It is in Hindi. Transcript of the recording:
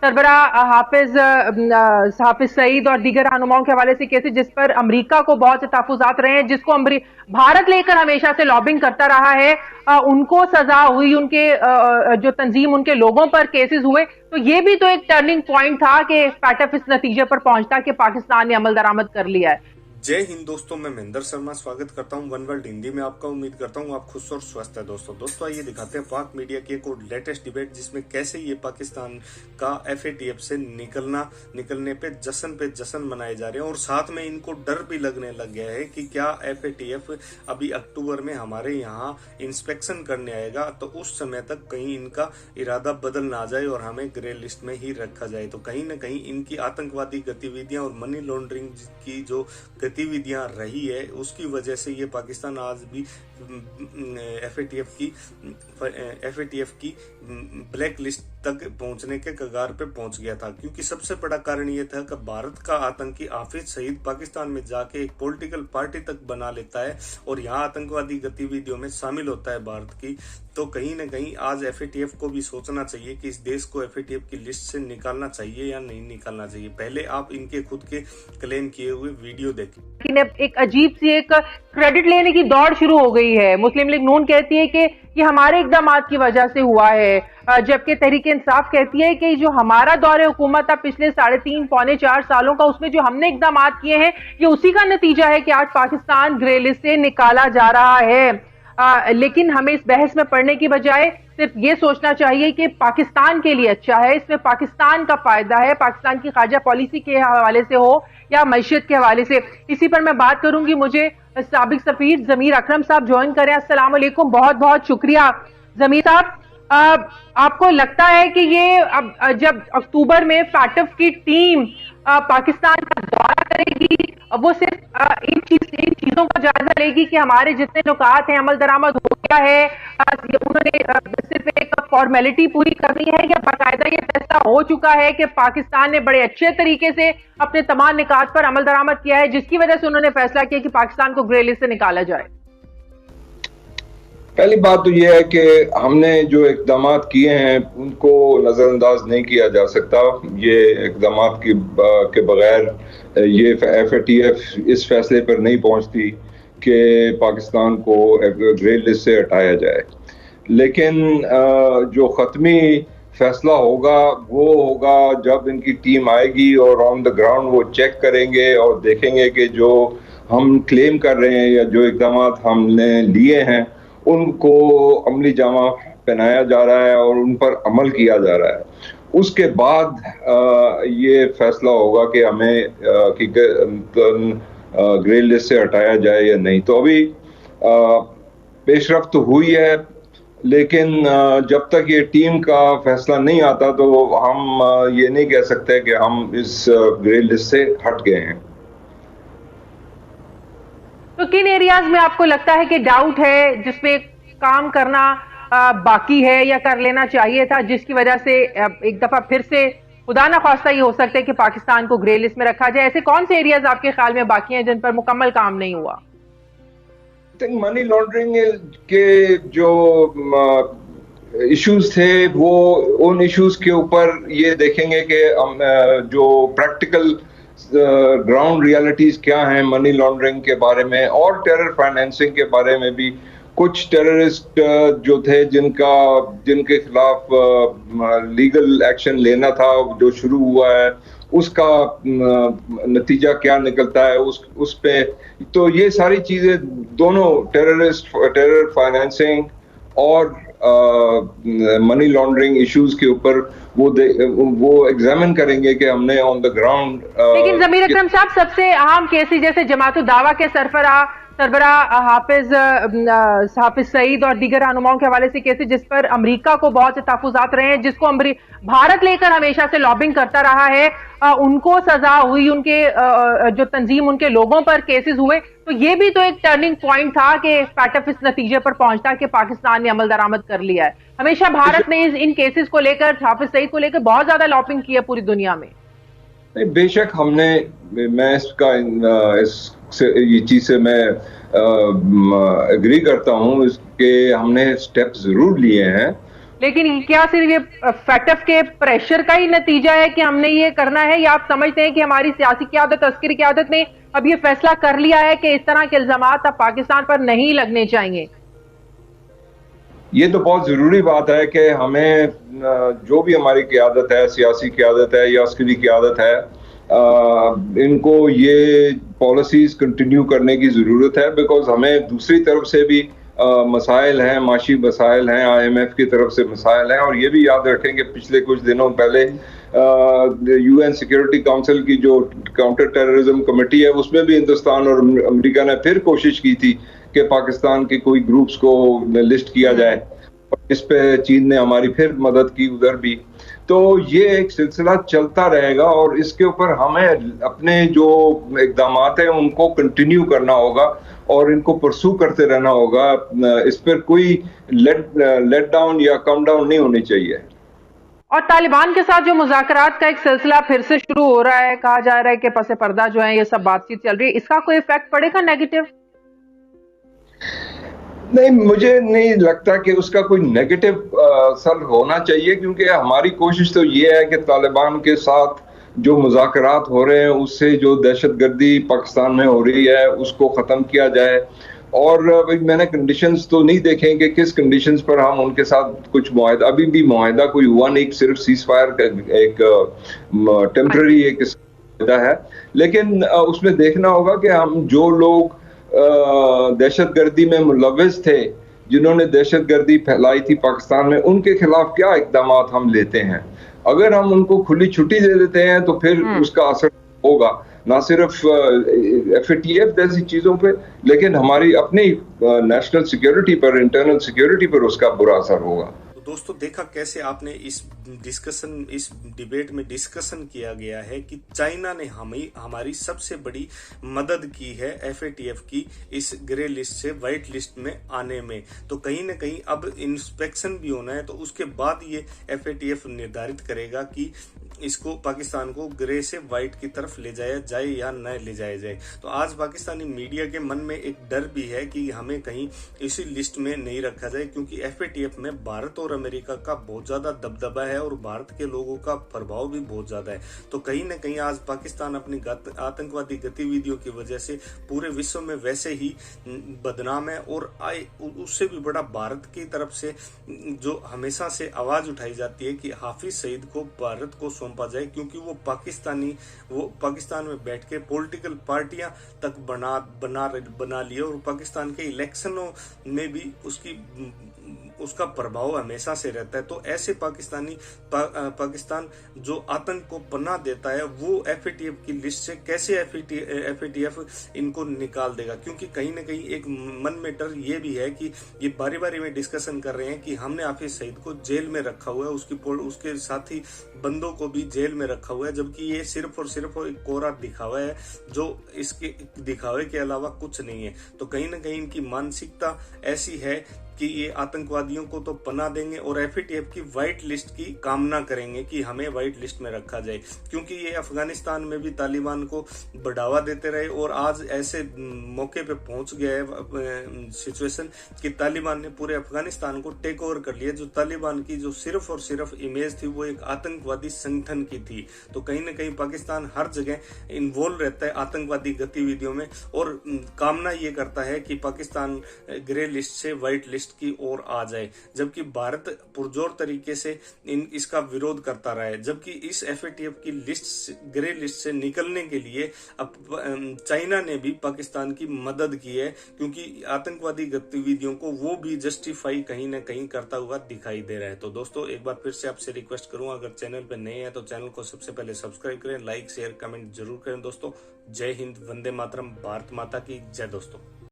सरबरा हाफिज सईद और दीगर रहनुमाओं के हवाले से केसेस जिस पर अमेरिका को बहुत से तहफुजात रहे हैं, जिसको भारत लेकर हमेशा से लॉबिंग करता रहा है, उनको सजा हुई, उनके जो तंजीम उनके लोगों पर केसेस हुए, तो ये भी तो एक टर्निंग पॉइंट था कि पैटफ इस नतीजे पर पहुंचता कि पाकिस्तान ने अमल दरामद कर लिया है। जय हिंद दोस्तों, मैं महेंद्र शर्मा स्वागत करता हूं वन वर्ल्ड हिंदी में आपका। उम्मीद करता हूं आप खुश और स्वस्थ है। दोस्तों आइए दिखाते हैं पाक मीडिया की एक और लेटेस्ट डिबेट, जिसमें कैसे ये पाकिस्तान का FATF से निकलने पे जश्न मनाए जा रहे हैं, और साथ में इनको डर भी लगने लग गया है कि क्या FATF अभी अक्टूबर में हमारे यहाँ इंस्पेक्शन करने आएगा, तो उस समय तक कहीं इनका इरादा बदल ना जाए और हमें ग्रे लिस्ट में ही रखा जाए। तो कहीं ना कहीं इनकी आतंकवादी गतिविधियां और मनी लॉन्ड्रिंग की जो गतिविधियां रही है, उसकी वजह से ये पाकिस्तान आज भी FATF की ब्लैक लिस्ट तक पहुंचने के कगार पे पहुंच गया था। क्योंकि सबसे बड़ा कारण ये था कि भारत का आतंकी हाफिज सईद पाकिस्तान में जाके एक पॉलिटिकल पार्टी तक बना लेता है और यहाँ आतंकवादी गतिविधियों में शामिल होता है भारत की। तो कहीं ना कहीं आज FATF को भी सोचना चाहिए कि इस देश को FATF की लिस्ट से निकालना चाहिए या नहीं निकालना चाहिए। पहले आप इनके खुद के क्लेम किए हुए वीडियो देखें। लेकिन अब एक अजीब सी एक क्रेडिट लेने की दौड़ शुरू हो गई है। मुस्लिम लीग नून कहती है कि ये हमारे इकदामात की वजह से हुआ है, जबकि तहरीक इंसाफ कहती है कि जो हमारा दौरे हुकूमत था पिछले 3.5 पौने 4 सालों का, उसमें जो हमने इकदामात किए हैं, ये उसी का नतीजा है कि आज पाकिस्तान ग्रे लिस्ट से निकाला जा रहा है। लेकिन हमें इस बहस में पड़ने की बजाय सिर्फ ये सोचना चाहिए कि पाकिस्तान के लिए अच्छा है, इसमें पाकिस्तान का फायदा है, पाकिस्तान की खारजा पॉलिसी के हवाले से हो या मईशत के हवाले से। इसी पर मैं बात करूंगी। मुझे साबिक सफीर जमीर अकरम साहब ज्वाइन करें। अस्सलाम वालेकुम, बहुत बहुत शुक्रिया। जमीर साहब, आपको लगता है कि ये अब जब अक्टूबर में पैटफ की टीम पाकिस्तान का दौरा करेगी, वो सिर्फ इन चीजों का जायजा लेगी कि हमारे जितने नुकात हैं अमल दरामद हो गया है, उन्होंने सिर्फ एक फॉर्मेलिटी पूरी करनी है, या बाकायदा ये फैसला हो चुका है कि पाकिस्तान ने बड़े अच्छे तरीके से अपने तमाम निकात पर अमल दरामद किया है, जिसकी वजह से उन्होंने फैसला किया कि पाकिस्तान को ग्रे लिस्ट से निकाला जाए? पहली बात तो यह है कि हमने जो इकदाम किए हैं उनको नज़रअंदाज नहीं किया जा सकता। ये इकदाम के बगैर ये FATF इस फैसले पर नहीं पहुंचती कि पाकिस्तान को ग्रे लिस्ट से हटाया जाए। लेकिन जो ख़त्मी फैसला होगा वो होगा जब इनकी टीम आएगी और ऑन द ग्राउंड वो चेक करेंगे और देखेंगे कि जो हम क्लेम कर रहे हैं या जो इकदाम हमने लिए हैं उनको अमली जामा पहनाया जा रहा है और उन पर अमल किया जा रहा है। उसके बाद ये फैसला होगा कि हमें ग्रे लिस्ट से हटाया जाए या नहीं। तो अभी पेशरफ्त हुई है, लेकिन जब तक ये टीम का फैसला नहीं आता तो हम ये नहीं कह सकते कि हम इस ग्रे लिस्ट से हट गए हैं। तो किन एरियाज में आपको लगता है कि डाउट है, जिसमें काम करना बाकी है या कर लेना चाहिए था, जिसकी वजह से एक दफा फिर से खुदा ना ख्वास्ता ये हो सकता है कि पाकिस्तान को ग्रे लिस्ट में रखा जाए? ऐसे कौन से एरियाज आपके ख्याल में बाकी हैं जिन पर मुकम्मल काम नहीं हुआ? मनी लॉन्ड्रिंग के जो इश्यूज थे वो उन इश्यूज के ऊपर ये देखेंगे कि जो प्रैक्टिकल ग्राउंड रियलिटीज क्या हैं मनी लॉन्ड्रिंग के बारे में और टेरर फाइनेंसिंग के बारे में भी। कुछ टेररिस्ट जो थे जिनके खिलाफ लीगल एक्शन लेना था जो शुरू हुआ है, उसका नतीजा क्या निकलता है उस पे। तो ये सारी चीजें दोनों टेरर फाइनेंसिंग और मनी लॉन्ड्रिंग इश्यूज के ऊपर वो एग्जामिन करेंगे कि हमने ऑन द ग्राउंड। लेकिन जमीर अकरम साहब, सबसे अहम केसेस जैसे जमातुल दावा के सरबरा हाफिज सईद और दीगर रहनुमाओं के हवाले से केसेस जिस पर अमेरिका को बहुत से तहफुजात रहे हैं, जिसको भारत लेकर हमेशा से लॉबिंग करता रहा है, उनको सजा हुई, उनके जो तंजीम उनके लोगों पर केसेस हुए, तो ये भी तो एक टर्निंग पॉइंट था कि पैटफ इस नतीजे पर पहुंचता कि पाकिस्तान ने अमल दरामद कर लिया है। हमेशा भारत ने इन केसेस को लेकर, हाफिज सईद को लेकर बहुत ज्यादा लॉबिंग की है पूरी दुनिया में। बेशक मैं ये चीज से मैं एग्री करता हूँ कि हमने स्टेप जरूर लिए हैं, लेकिन क्या सिर्फ ये फैटफ के प्रेशर का ही नतीजा है कि हमने ये करना है, या आप समझते हैं कि हमारी सियासी क़यादत, तस्करी क़यादत ने अब ये फैसला कर लिया है कि इस तरह के इल्जामात अब पाकिस्तान पर नहीं लगने चाहिए? ये तो बहुत ज़रूरी बात है कि हमें जो भी हमारी क़यादत है, सियासी क़यादत है या अस्करी क़यादत है, इनको ये पॉलिसीज़ कंटिन्यू करने की ज़रूरत है, बिकॉज़ हमें दूसरी तरफ से भी मसाइल हैं, माशी मसाइल हैं, IMF की तरफ से मसाइल हैं। और ये भी याद रखें कि पिछले कुछ दिनों पहले UN सिक्योरिटी काउंसिल की जो काउंटर टेररिज्म कमेटी है, उसमें भी हिंदुस्तान और अमेरिका ने फिर कोशिश की थी कि पाकिस्तान के कोई ग्रुप्स को लिस्ट किया जाए। इस पे चीन ने हमारी फिर मदद की उधर भी। तो ये एक सिलसिला चलता रहेगा और इसके ऊपर हमें अपने जो इक़दामात हैं उनको कंटिन्यू करना होगा और इनको परसू करते रहना होगा। इस पर कोई लेट डाउन या कम डाउन नहीं होनी चाहिए। और तालिबान के साथ जो मुज़ाकरात का एक सिलसिला फिर से शुरू हो रहा है, कहा जा रहा है कि पसे पर्दा जो है ये सब बातचीत चल रही है, इसका कोई इफेक्ट पड़ेगा नेगेटिव? नहीं, मुझे नहीं लगता कि उसका कोई नेगेटिव असर होना चाहिए, क्योंकि हमारी कोशिश तो ये है कि तालिबान के साथ जो मुज़ाकरात हो रहे हैं उससे जो दहशतगर्दी पाकिस्तान में हो रही है उसको ख़त्म किया जाए। और मैंने कंडीशंस तो नहीं देखे कि किस कंडीशंस पर हम उनके साथ कुछ मुआहदा, अभी भी मुआहदा कोई हुआ नहीं, सिर्फ सीज़ फायर का एक टेम्पररी एक मुआहदा है। लेकिन उसमें देखना होगा कि हम जो लोग दहशतगर्दी में मुलव्विस थे, जिन्होंने दहशतगर्दी फैलाई थी पाकिस्तान में, उनके खिलाफ क्या इक़दामात हम लेते हैं। अगर हम उनको खुली छुट्टी दे देते हैं तो फिर उसका असर होगा ना सिर्फ FATF जैसी चीजों पे, लेकिन हमारी अपनी नेशनल सिक्योरिटी पर, इंटरनल सिक्योरिटी पर उसका बुरा असर होगा। दोस्तों, देखा कैसे आपने इस डिबेट में डिस्कशन किया गया है कि चाइना ने हमारी सबसे बड़ी मदद की है FATF की इस ग्रे लिस्ट से व्हाइट लिस्ट में आने में। तो कहीं ना कहीं अब इंस्पेक्शन भी होना है, तो उसके बाद ये FATF निर्धारित करेगा कि इसको, पाकिस्तान को ग्रे से व्हाइट की तरफ ले जाया जाए या न ले जाया जाए। तो आज पाकिस्तानी मीडिया के मन में एक डर भी है कि हमें कहीं इसी लिस्ट में नहीं रखा जाए, क्योंकि FATF में भारत और अमेरिका का बहुत ज्यादा दबदबा है और भारत के लोगों का प्रभाव भी बहुत ज्यादा है। तो कहीं ना कहीं आज पाकिस्तान अपनी आतंकवादी गतिविधियों की वजह से पूरे विश्व में वैसे ही बदनाम है। और उससे भी बड़ा भारत की तरफ से जो हमेशा से आवाज उठाई जाती है कि हाफिज सईद को भारत को सौंपा जाए, क्योंकि वो पाकिस्तान में बैठ के पॉलिटिकल पार्टियां तक बना लिए और पाकिस्तान के इलेक्शनों में भी उसका प्रभाव हमेशा से रहता है। तो ऐसे पाकिस्तान जो आतंक को पनाह देता है, वो FATF की लिस्ट से कैसे FATF इनको निकाल देगा। क्योंकि कहीं ना कहीं एक मन में डर ये भी है कि ये बारी बारी में डिस्कशन कर रहे हैं कि हमने हाफिज सईद को जेल में रखा हुआ है, उसके साथी बंदों को भी जेल में रखा हुआ है, जबकि ये सिर्फ और सिर्फ एक कोरा दिखावा है, जो इसके दिखावे के अलावा कुछ नहीं है। तो कहीं ना कहीं इनकी मानसिकता ऐसी है कि ये आतंकवादियों को तो पनाह देंगे और FATF की व्हाइट लिस्ट की कामना करेंगे कि हमें व्हाइट लिस्ट में रखा जाए, क्योंकि ये अफगानिस्तान में भी तालिबान को बढ़ावा देते रहे और आज ऐसे मौके पे पहुंच गया है सिचुएशन कि तालिबान ने पूरे अफगानिस्तान को टेक ओवर कर लिया। जो तालिबान की जो सिर्फ और सिर्फ इमेज थी वो एक आतंकवादी संगठन की थी। तो कहीं ना कहीं पाकिस्तान हर जगह इन्वॉल्व रहता है आतंकवादी गतिविधियों में और कामना ये करता है कि पाकिस्तान ग्रे लिस्ट से व्हाइट लिस्ट की ओर आ जाए, जबकि भारत पुरजोर तरीके से इसका विरोध करता रहा है। जबकि इस FATF की लिस्ट, ग्रे लिस्ट से निकलने के लिए अब चाइना ने भी पाकिस्तान की मदद की है, क्योंकि आतंकवादी गतिविधियों को वो भी जस्टिफाई कहीं ना कहीं करता हुआ दिखाई दे रहा है। तो दोस्तों, एक बार फिर से आपसे रिक्वेस्ट करूंगा, अगर चैनल पर नए हैं तो चैनल को सबसे पहले सब्सक्राइब करें, लाइक शेयर कमेंट जरूर करें। दोस्तों, जय हिंद, वंदे मातरम, भारत माता की जय। दोस्तों।